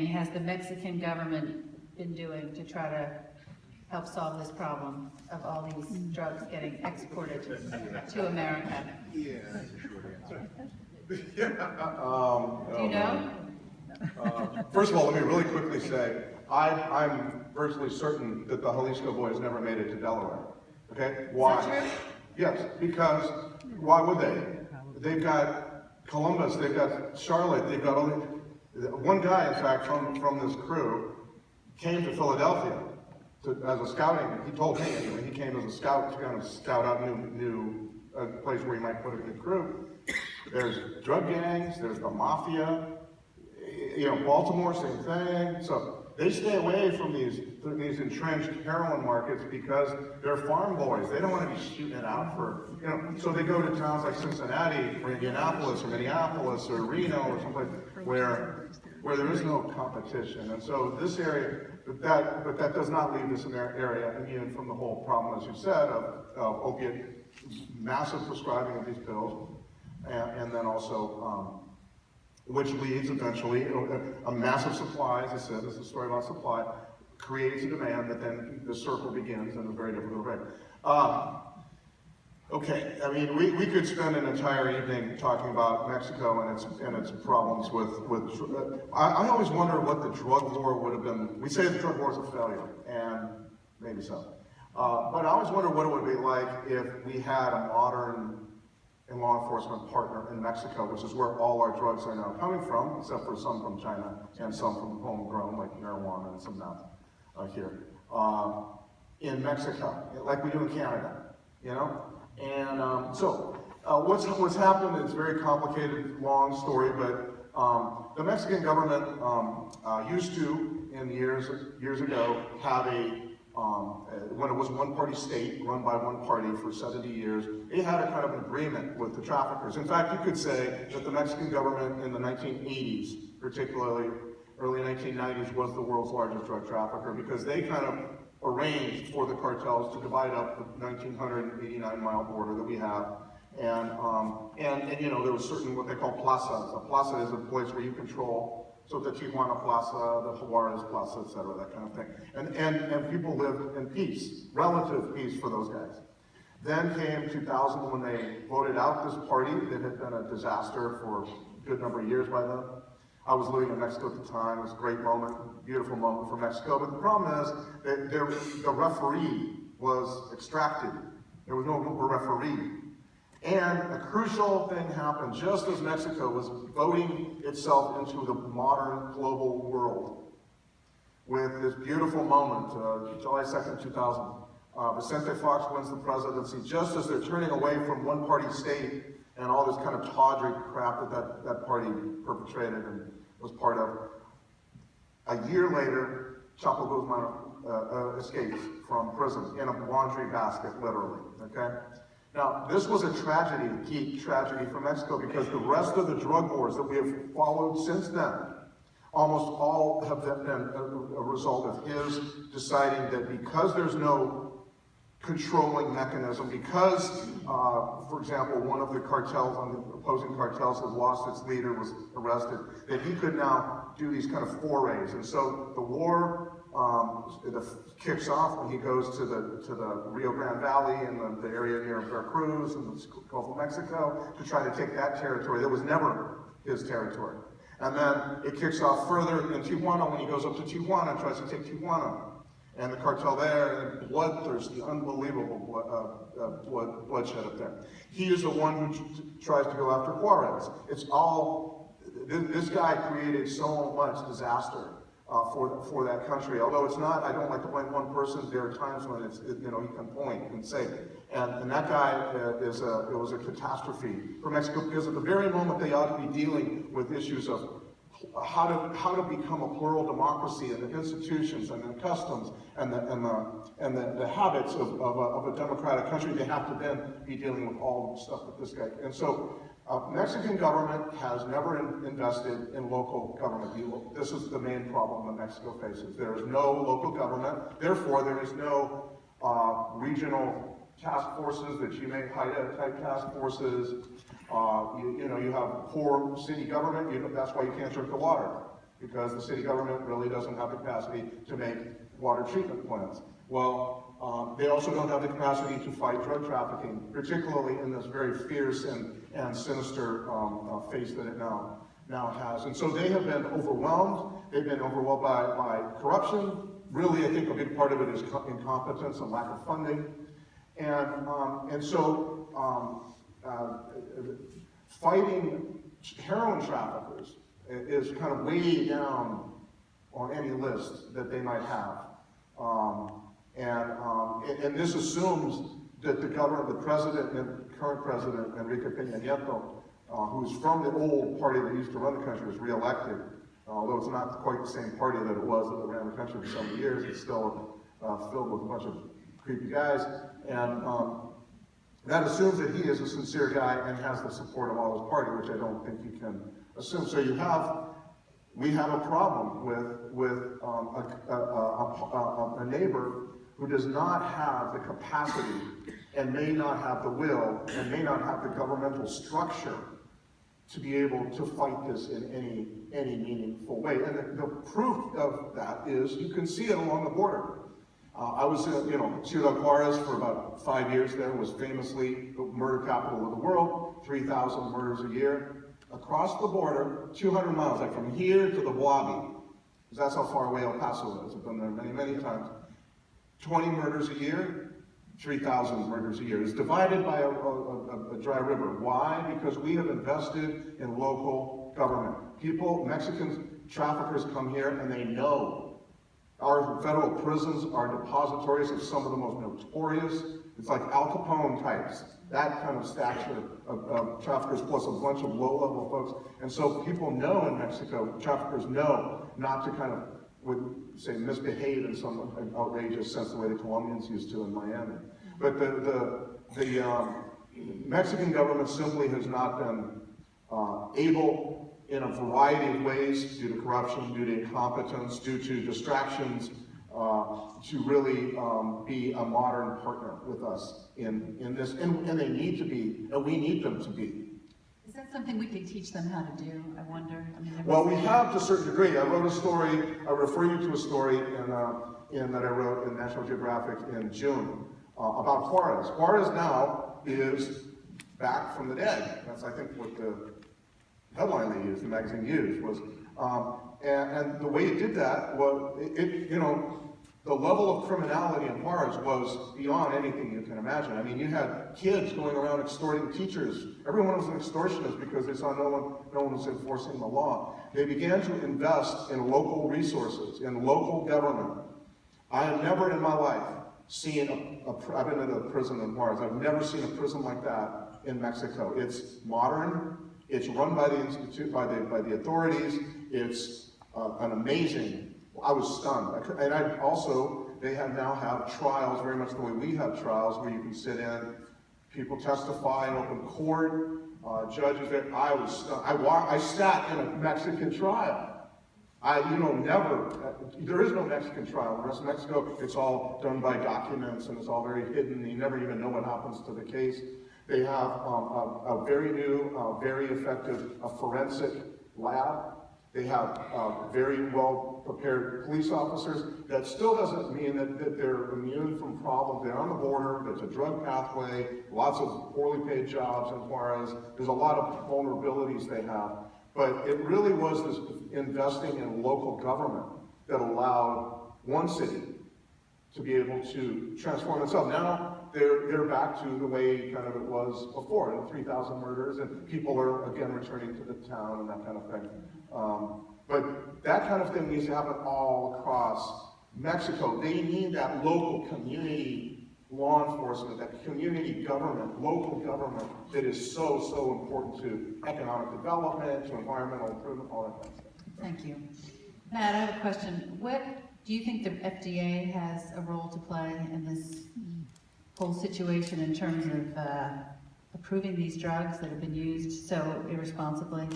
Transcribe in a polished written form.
saying has the Mexican government been doing to try to help solve this problem of all these drugs getting exported to America? Yeah, that's a short answer. Do you know? First of all, let me really quickly say, I'm virtually certain that the Jalisco boys never made it to Delaware. Okay? Why? Is that true? Yes, because why would they? They've got Columbus, they've got Charlotte, they've got all the, one guy, in fact, from this crew came to Philadelphia as a scouting. He told me anyway. He came as a scout to kind of scout out new place where he might put a good crew. There's drug gangs, there's the mafia. You know, Baltimore, same thing. So they stay away from these entrenched heroin markets because they're farm boys. They don't want to be shooting it out for, you know, so they go to towns like Cincinnati or Indianapolis or Minneapolis or Reno or someplace where there is no competition. And so this area, but that does not leave this area immune from the whole problem, as you said, of opiate, massive prescribing of these pills, and then also which leads eventually, a massive supply, as I said, this is a story about supply, creates a demand that then the circle begins in a very difficult way. Okay, I mean, we could spend an entire evening talking about Mexico and its problems with I always wonder what the drug war would have been. We say the drug war is a failure, and maybe so. But I always wonder what it would be like if we had a modern and law enforcement partner in Mexico, which is where all our drugs are now coming from, except for some from China and some from homegrown, like marijuana and some meth here, in Mexico, like we do in Canada, you know? And so what's happened is very complicated, long story, but the Mexican government used to, in years ago, have when it was a one-party state run by one party for 70 years, it had a kind of an agreement with the traffickers. In fact, you could say that the Mexican government in the 1980s, particularly early 1990s, was the world's largest drug trafficker because they kind of arranged for the cartels to divide up the 1,989-mile border that we have. And you know, there was certain what they call plazas. A plaza is a place where you control. So the Tijuana Plaza, the Juarez Plaza, et cetera, that kind of thing. And people lived in peace, relative peace for those guys. Then came 2000 when they voted out this party that had been a disaster for a good number of years by then. I was living in Mexico at the time. It was a great moment, beautiful moment for Mexico. But the problem is that the referee was extracted. There was no referee. And a crucial thing happened just as Mexico was voting itself into the modern global world with this beautiful moment, July 2nd, 2000. Vicente Fox wins the presidency just as they're turning away from one-party state and all this kind of tawdry crap that party perpetrated and was part of. A year later, Chapo Guzman escapes from prison in a laundry basket, literally, okay? Now, this was a tragedy, a key tragedy for Mexico, because the rest of the drug wars that we have followed since then, almost all have been a result of his deciding that because there's no controlling mechanism, because, for example, one of the cartels, on the opposing cartels, had lost its leader, was arrested, that he could now do these kind of forays. And so the war kicks off when he goes to the Rio Grande Valley and the area near Veracruz and the Gulf of Mexico to try to take that territory that was never his territory. And then it kicks off further in Tijuana when he goes up to Tijuana and tries to take Tijuana. And the cartel there, and bloodthirsty, unbelievable bloodshed up there. He is the one who tries to go after Juarez. It's all, this guy created so much disaster for that country. Although it's not, I don't like to blame one person. There are times when you know, you can point and say, and that guy it was a catastrophe for Mexico, because at the very moment they ought to be dealing with issues of how to become a plural democracy, and the institutions and the customs and the habits of a democratic country, they have to then be dealing with all the stuff that this guy. And so Mexican government has never invested in local government. This is the main problem that Mexico faces. There is no local government. Therefore, there is no regional task forces that you may HIDTA-type task forces. You have poor city government. That's why you can't drink the water. because the city government really doesn't have the capacity to make water treatment plants. Well, they also don't have the capacity to fight drug trafficking, particularly in this very fierce and sinister face that it now has. And so they have been overwhelmed. They've been overwhelmed by corruption. Really, I think a big part of it is incompetence and lack of funding. And so fighting heroin traffickers is kind of way down on any list that they might have. And this assumes that the president, and current president, Enrique Peña Nieto, who's from the old party that used to run the country, was reelected. Although it's not quite the same party that it was that ran the country for so many years, it's still filled with a bunch of creepy guys. And that assumes that he is a sincere guy and has the support of all his party, which I don't think you can assume. So we have a problem with a neighbor who does not have the capacity and may not have the will and may not have the governmental structure to be able to fight this in any meaningful way. And the proof of that is you can see it along the border. I was in, Ciudad Juarez for about 5 years there, was famously the murder capital of the world, 3,000 murders a year. Across the border, 200 miles, like from here to the Boabi, because that's how far away El Paso is. I've been there many, many times. 20 murders a year, 3,000 murders a year. It's divided by a dry river. Why? Because we have invested in local government. Mexican traffickers come here and they know our federal prisons are depositories of some of the most notorious, it's like Al Capone types, that kind of stature of traffickers plus a bunch of low-level folks. And so people know in Mexico, traffickers know not to kind of, misbehave in some outrageous sense the way the Colombians used to in Miami. But the Mexican government simply has not been able, in a variety of ways, due to corruption, due to incompetence, due to distractions, to really be a modern partner with us in this, and they need to be, and we need them to be. Is that something we could teach them how to do, I wonder? Well, we have to a certain degree. I wrote a story, I refer you to a story that I wrote in National Geographic in June about Juarez. Juarez now is back from the dead. That's, I think, what the headline they used, the magazine used, was, and the way it did that was, the level of criminality in Juarez was beyond anything you can imagine. I mean, you had kids going around extorting teachers. Everyone was an extortionist because they saw no one was enforcing the law. They began to invest in local resources, in local government. I have never in my life seen I've been in a prison in Juarez. I've never seen a prison like that in Mexico. It's modern. It's run by the institute, by the authorities. It's an amazing. I was stunned. And they now have trials, very much the way we have trials, where you can sit in, people testify in open court, judges there. I was stunned. I sat in a Mexican trial. There is no Mexican trial. In the rest of Mexico, it's all done by documents and it's all very hidden. You never even know what happens to the case. They have a very new, very effective forensic lab. They have very well-prepared police officers. That still doesn't mean that they're immune from problems. They're on the border. There's a drug pathway, lots of poorly paid jobs in Juarez. There's a lot of vulnerabilities they have. But it really was this investing in local government that allowed one city to be able to transform itself. Now they're back to the way kind of it was before, the 3,000 murders, and people are again returning to the town and that kind of thing. But that kind of thing needs to happen all across Mexico. They need that local community law enforcement, that community government, local government that is so important to economic development, to environmental improvement, all that kind of stuff. Thank you. Matt, I have a question. What do you think the FDA has a role to play in this whole situation in terms of approving these drugs that have been used so irresponsibly?